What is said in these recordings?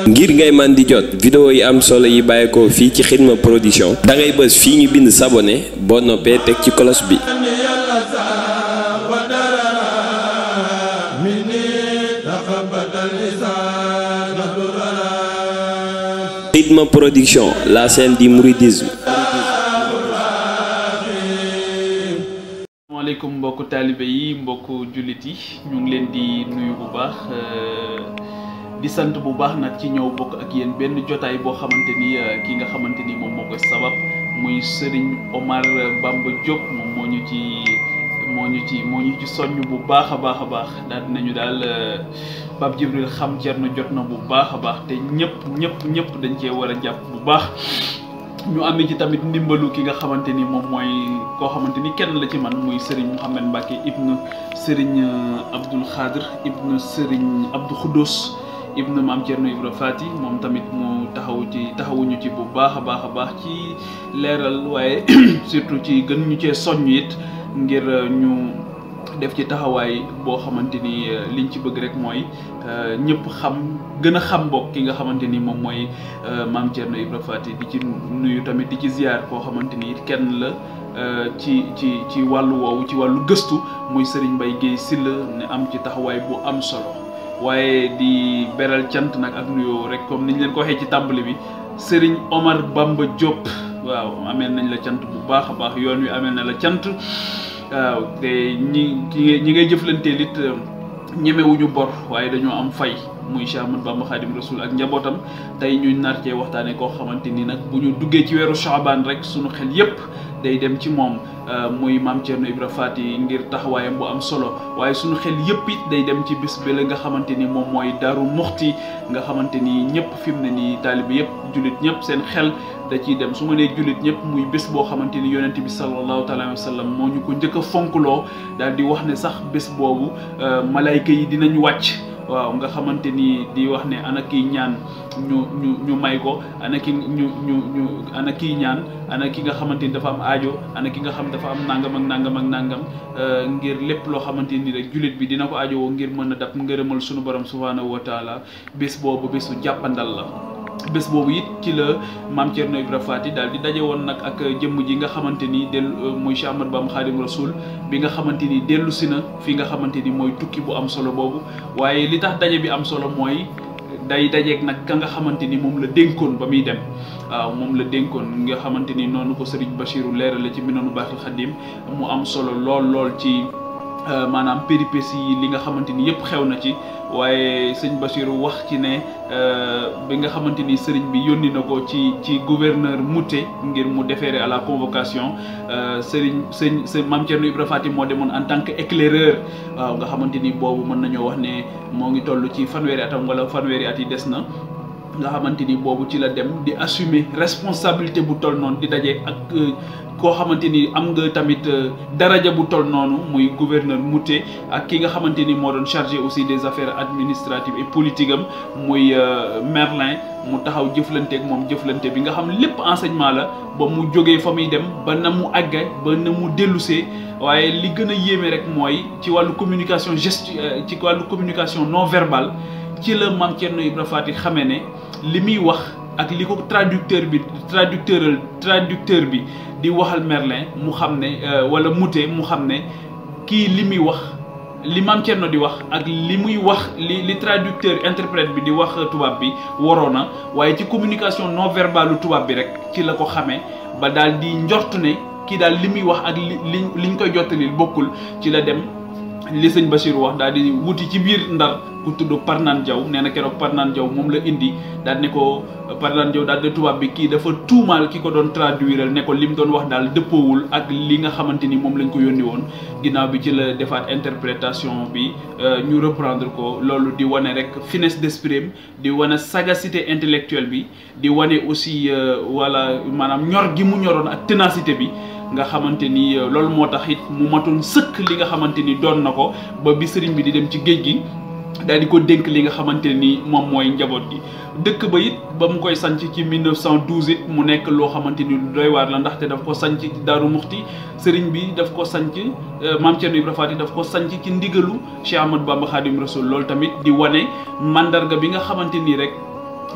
ngir ngay man di jot vidéo yi am solo yi bàyyeekoo fii ci Xidma Production da ngay bës fii ñu bind s'abonner boo noppee teg ci cloche bi. Xidma Production, la chaîne du mouridisme. asalaamaaleykum mbokku taalibe yi mbokku jullit yi ñu ngi leen di nuyu bu baax di sant bu baax nag ci ñëw bokk ak yéen benn jotaay boo xamante ni ki nga xamante ni moom moo koy sabab muy Serigne Omar Bamba Diop moom moo ñu ci soññ bu baax a baax daal dinañu daal Pape Djibril xam Cerno jot na bu baax a baax te ñëpp dañ cee war a jàpp bu baax. ñu amee ci tamit ndimbalu ki nga xamante ni moom mooy koo xamante ni kenn la ci man muy Serigne Mouhamed Mbacke ibnu Serigne Abdoul Khadr ibnu Serigne Abdou Khoudous ibnu Maam Cerno Ibra Fati moom tamit mu taxawuñu ci bu baax a baax ci leeral waaye surtout ci gën ñu cee soññ it ngir ñu def ci taxawaay boo xamante ni liñ ci bëgg rek mooy ñëpp gën a xam bokk ki nga xamante ni moom mooy Maam Cerno Ibra Fati di ci nuyu tamit di ci ziar koo xamante ni kenn la ci wàllu woowu ci wàllu gëstu muy Serigne Mbaye Guèye Sylla ne am ci taxawaay bu am solo waaye di beral cant nag ak nuyoo rek comme niñ leen ko waxee ci tàmbali bi Serigne Omar Bamba Diop waaw ameel nañ la cant bu baax a baax yoon wi ameel na la cant waaw te ñi ngay jëflanteel it ñemewuñu bor waaye dañoo am fay muy Cheikh Ahmadou Bamba Khadim Rasoul ak njabootam tey ñu nar cee waxtaane koo xamante ni nag bu ñu duggee ci weeru Chaabaan rek sunu xel yépp day dem ci moom muy Maam Cerno Ibra Fati ngir taxawaayam bu am solo waaye sunu xel yépp it day dem ci bis bi la nga xamante ni moom mooy Daaru Muxti nga xamante ni ñëpp fi mu ne nii taalibe yépp jullit ñëpp seen xel da ciy dem su ma nee jullit ñëpp muy bés boo xamante ni yonent bi sallallahu taala wa sallam moo ñu ko njëkk a fonkloo daal di wax ne sax bés boobu malayka yi dinañ wàcc waaw nga xamante ni di wax ne ana kiy ñaan ñu may ko ana ki ana kiy ñaan ana ki nga xamante ni dafa am aajo ana ki nga xam dafa am nangam ak nangam ngir lépp loo xamante ni rek jullit bi dina ko aajowoo ngir mën a dab ngërëmal sunu borom subhanahu wa taala bés boobu bésu jàppandal la. bés boobu it ci la Maam Cerno Ibra Fati daal di daje woon nag ak jëmm ji nga xamante ni muy Cheikh Ahmadou Bamba Khadim Rasoul bi nga xamante ni dellu si na fi nga xamante ni mooy tukki bu am solo boobu waaye li tax daje bi am solo mooy day dajeeg nag ka nga xamante ni moom la dénkoon ba muy dem waaw moom la dénkoon nga xamante ni noonu ko Serigne Bachirou leerale ci Minanu Baaxil Xadim mu am solo lool ci maanaam péripéties yi li nga xamante ni yëpp xew na ci waaye sëñ Bachirou wax ci ne bi nga xamante ni sëriñ bi yónni na ko ci gouverneur Mouté ngir mu déférer à la convocation sëñ Maam Cerno Ibra Fati moo demoon en tant que éclaireur waaw nga xamante ni boobu mën nañoo wax ne moo ngi toll ci fanweeri atam wala fanweeri at yi des na nga xamante ni boobu ci la dem di assumer responsabilité bu toll noonu di daje ak koo xamante ni am nga tamit daraja bu toll noonu muy gouverneur Mouté ak ki nga xamante ni moo doon chargé aussi des affaires administratives et politiques am muy Merlin mu taxaw jëflanteeg moom jëflante bi nga xam lépp enseignement la ba mu jógee fa muy dem ba na mu àgga ba na mu dellusee waaye li gën a yéeme rek mooy ci wàllu communication ci wàllu communication non verbale ci la Maam Cerno Ibra Fati xamee ne li muy wax ak li ko traducteur bi di waxal Merlin mu xam ne wala Mouté mu xam ne kii li muy wax li Maam Cerno di wax ak li muy wax li traducteur interprète bi di wax tubaab bi waroo na waaye ci communication non verbale tubaab bi rek ci la ko xamee ba daal di njort ne kii daal li muy wax ak liñ koy jottalil bokkul ci la dem li sëñ Bachirou wax daal di wuti ci biir Ndar ku tudd Parnaan Diaw nee na keroog Parnaan Diaw moom la indi daal ne ko Parnaan Diaw daal de tubaab bi kii dafa tuumaal ki ko doon traduire ne ko li mu doon wax daal dëppoowul ak li nga xamante ni moom lañ ko yónni woon ginnaaw bi ci la defaat interprétation bi ñu reprendre ko loolu di wane rek finesse d'esprit di wane sagacité intellectuelle bi di wane aussi wala maanaam ñor gi mu ñoroon ak ténacité bi nga xamante ni loolu moo tax it mu matoon sëkk li nga xamante ni doon na ko ba bi sëriñ bi di dem ci géej gi daal di ko dénk li nga xamante ni moom mooy njaboot gi. dëkk ba it ba mu koy sanc ci 1912 it mu nekk loo xamante ni lu doy waar la ndaxte daf ko sanc ci Daaru Muxti sëriñ bi daf ko sanc Maam Cerno Ibra Faty daf ko sanc ci ndigalu Cheikh Ahmadou Bamba Khadim Rasoul. loolu tamit di wane mandarga bi nga xamante ni rek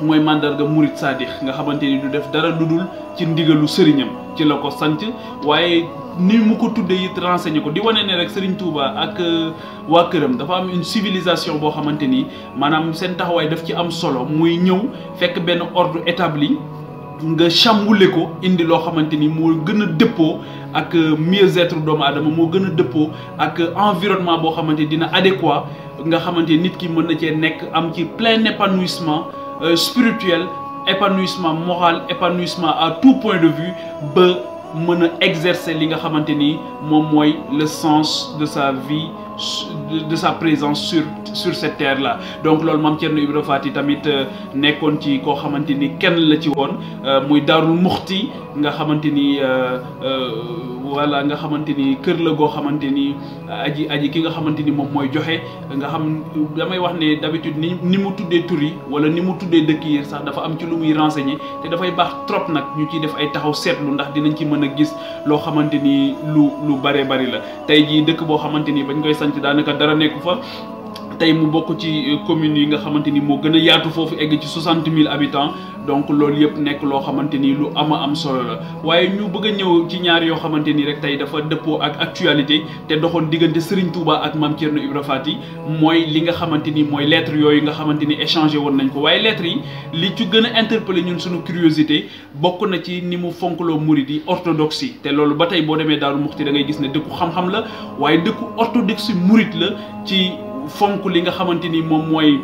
mooy mandarga murit sadix nga xamante ni du def dara lu dul ci ndigalu sëriñam ci la ko sanc. waaye ni mu ko tuddee it renseigné ko di wane ne rek Serigne Touba ak waa këram dafa am une civilisation boo xamante ni maanaam seen taxawaay daf ci am solo muy ñëw fekk benn ordre établi nga chamboulé ko indi loo xamante ni moo gën a dëppoo ak mieux-être doomu aadama moo gën a dëppoo ak environnement boo xamante ni dina adéquat nga xamante ni nit ki mën na cee nekk am ci plein épanouissement spirituel, épanouissement moral, épanouissement à tout point de vue ba mën a exercer li nga xamante ni moom mooy le sens de sa vie, de sa présence sur cette terre là. Donc loolu Maam Cerno Ibra Faty tamit nekkoon ci koo xamante ni kenn la ci woon muy Daarul Muxti nga xamante ni voilà nga xamante ni kër la goo xamante ni aji ki nga xamante ni moom mooy joxe nga xam damay wax ne d'habitude ni mu tuddee tur yi wala ni mu tuddee dëkk yi sax dafa am ci lu muy renseigner te dafay baax trop nag ñu ciy def ay taxaw seetlu ndax dinañ ci mën a gis loo xamante ni lu bare bari la. tey jii dëkk boo xamante ni bañ koy sanc daanaka dara nekku fa. tey mu bokk ci communes yi nga xamante ni moo gën a yaatu foofu egg ci 60 000 habitants donc loolu yëpp nekk loo xamante ni lu am solo la. waaye ñu bëgg a ñëw ci ñaar yoo xamante ni rek tey dafa dëppoo ak actualité te doxoon diggante Serigne Touba ak Maam Cerno Ibra Faty mooy li nga xamante ni mooy lettres yooyu nga xamante ni échangé woon nañ ko. waaye lettres yi li ci gën a interpellé ñun suñu curiosité bokk na ci ni mu fonkloo murid yi orthodoxie te loolu ba tey boo demee Daaru Muxti da ngay gis ne dëkku xam-xam la waaye dëkku orthodoxie murid la ci fonk li nga xamante ni moom mooy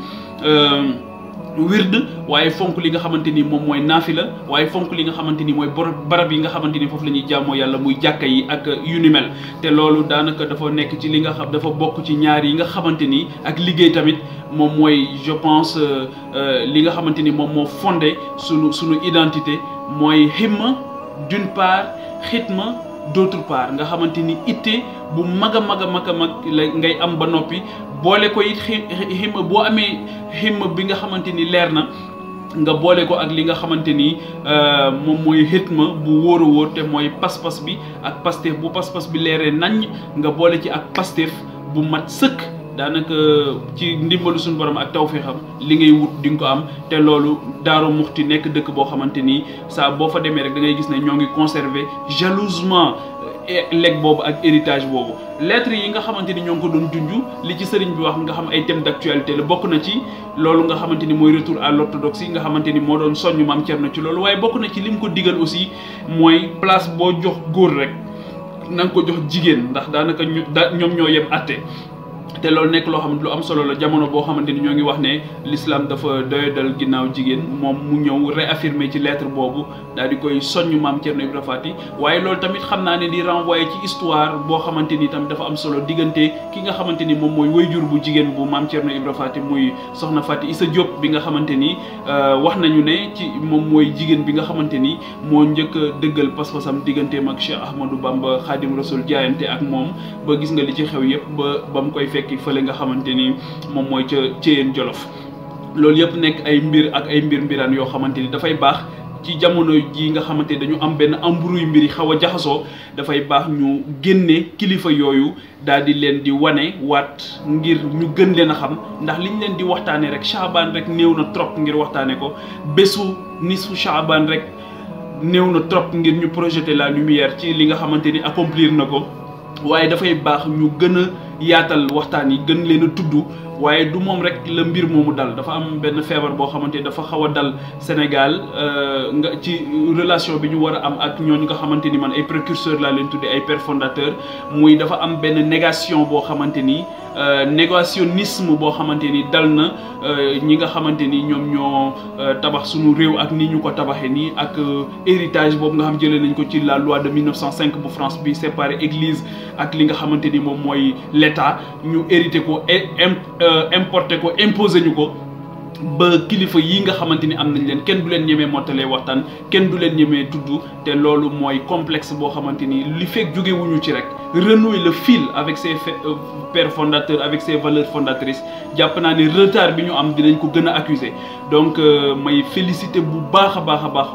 wird waaye fonk li nga xamante ni moom mooy naafila waaye fonk li nga xamante ni mooy barab yi nga xamante ni foofu la ñuy jaamoo yàlla muy jàkka yi ak yu ni mel. te loolu daanaka dafa nekk ci li nga xam dafa bokk ci ñaar yi nga xamante ni ak liggéey tamit moom mooy je pense li nga xamante ni moom moo fondé sunu identité mooy himma d'une part xitma d'autre part nga xamante ni itte bu mag a mag la ngay am ba noppi boole ko it himma boo amee himma bi nga xamante ni leer na nga boole ko ak li nga xamante ni moom mooy xitma bu wóor a wóor te mooy pas-pas bi ak Pastef bu pas-pas bi leeree nañ nga boole ci ak Pastef bu mat sëkk daanaka ci ndimbalu suñu borom ak tawfeexam li ngay wut di nga ko am. te loolu Daaru Muxti nekk dëkk boo xamante ni saa boo fa demee rek da ngay gis ne ñoo ngi conserver jalousement legs boobu ak héritage boobu. lettres yi nga xamante ni ñoo ngi ko doon junj li ci sëriñ bi wax nga xam ay thèmes d'actualité la bokk na ci loolu nga xamante ni mooy retour à l'orthodoxie nga xamante ni moo doon soññ Maam Cerno ci loolu. waaye bokk na ci li mu ko digal aussi mooy place boo jox góor rek na nga ko jox jigéen ndax daanaka ñoom ñoo yem àtte. te loolu nekk loo xamante lu am solo la jamono boo xamante ni ñoo ngi wax ne l'islam dafa doyadal ginnaaw jigéen moom mu ñëw réaffirmer ci lettre boobu daal di koy soññ Maam Cerno Ibra Faty. waaye loolu tamit xam naa ne di renvoyer ci histoire boo xamante ni tamit dafa am solo diggante ki nga xamante ni moom mooy wayjur bu jigéen bu Maam Cerno Ibra Faty muy soxna Faty Issa Diop bi nga xamante ni wax nañu ne ci moom mooy jigéen bi nga xamante ni moo njëkk a dëggal pas-pasam digganteem ak Cheikh Ahmadou Bamba Khadim Rasoul jaayante ak moom ba gis nga li ci xew yëpp ba mu koy fekk fële nga xamante ni moom mooy ca Ceyeen Jolof. loolu yëpp nekk ay mbir ak ay mbiraan yoo xamante ni dafay baax ci jamono ji nga xamante ni dañu am benn embrouille mbir yi xaw a jaxasoo dafay baax ñu génne kilifa yooyu daal di leen di wane waat ngir ñu gën leen a xam ndax liñ leen di waxtaanee rek Chaabaan rek néew na trop ngir waxtaanee ko bésu nisfu Chaabaan rek néew na trop ngir ñu projeter la lumière ci li nga xamante ni accomplir na ko. waaye dafay baax ñu gën a yaatal waxtaan yi gën leen a tudd waaye du moom rek la mbir moomu dal dafa am benn feebar boo xamante dafa xaw a dal Sénégal nga ci relation bi ñu war a am ak ñooñu nga xamante ni man ay précurseurs laa leen tuddee ay pères fondateurs muy dafa am benn négation boo xamante ni négationnisme boo xamante ni dal na ñi nga xamante ni ñoom ñoo tabax suñu réew ak ni ñu ko tabaxee nii ak héritage boobu nga xam jëlee nañ ko ci la loi de 1905 bu France bi séparé église ak li nga xamante ni moom mooy l'État ñu hérité ko importé ko imposé ñu ko ba kilifa yi nga xamante ni am nañ leen kenn du leen ñemee mottalee waxtaan kenn du leen ñemee tudd te loolu mooy complexe boo xamante ni li fekk jóge wuñu ci rek renouer le fil avec ses pères fondateurs, avec ses valeurs fondatrices jàpp naa ne retard bi ñu am dinañ ko gën a accuser. Donc may féliciter bu baax a baax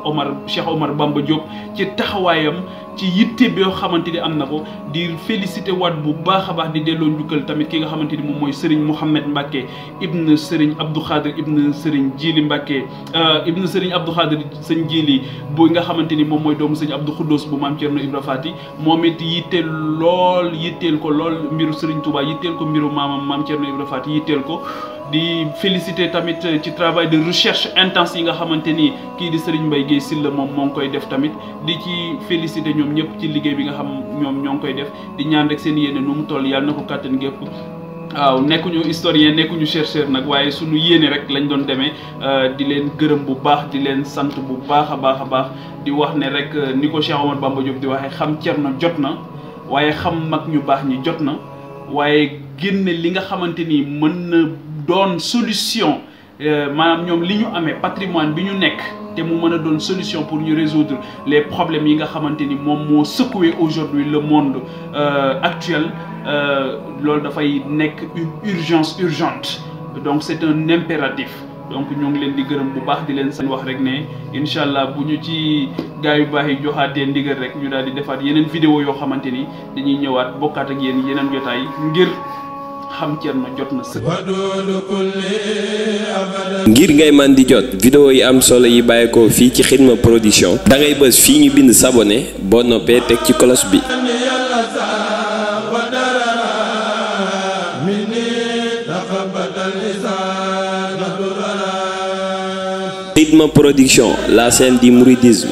Cheikh Omar Bamba Diop ci taxawaayam ci yitte bi yoo xamante ni am na ko, di féliciter waat bu baax a baax di delloo njukkal tamit ki nga xamante ni moom mooy Serigne Mouhamed Mbacke ibn Serigne Abdou Khadir ibn Serigne Djili Mbacke ibn Serigne Abdou Khadir sëñ Djili bu nga xamante ni moom mooy doomu sëñ Abdou Khoudous bu maam Thierno Ibra Fati, moom it yitteel ko lool mbiru Serigne Touba, yitteel ko mbiru maam Thierno Ibra Fati, yitteel ko. Di féliciter tamit ci travail de recherche intense yi nga xamante ni kii di Serigne Mbaye Guèye Sylla moom moo ngi koy def tamit, di ci féliciter ñoom ñëpp ci liggéey bi nga xam ñoom ñoo ngi koy def, di ñaan rek seen yéene nu mu toll yàlla na ko kàttan gépp. waaw nekkuñu historien nekkuñu chercheur nag, waaye suñu yéene rek lañ doon demee. Di leen gërëm bu baax, di leen sant bu baax a baax di wax ne rek ni ko Cheikh Omar Bamba Diop di waxee, xam Cerno jot na, waaye xam mag ñu baax ñi jot na, waaye génne li nga xamante ni mën na doon solution, maanaam ñoom li ñu amee patrimoine bi ñu nekk te mu mën a doon solution pour ñu résoudre les problèmes yi nga xamante ni moom moo secoué aujourd'hui le monde actuel. Loolu dafay nekk une urgence urgente, donc c'est un impératif. Donc ñoo ngi leen di gërëm bu baax, di leen san wax rek ne incha allah bu ñu ci gaa yu baax yi joxaatee ndigal rek ñu daal di defaat yeneen vidéo yoo xamante ni dañuy ñëwaat bokkaat ak yéen yeneen jotaay ngir xam Thierno jot na sëkk. ngir ngay man di jot vidéo yi am solo yi bàyyeekoo fii ci Xidma Production da ngay bës fii ñu bind s'abonner boo noppee teg ci cloche bi. Xidma Production, la scène du mouridisme.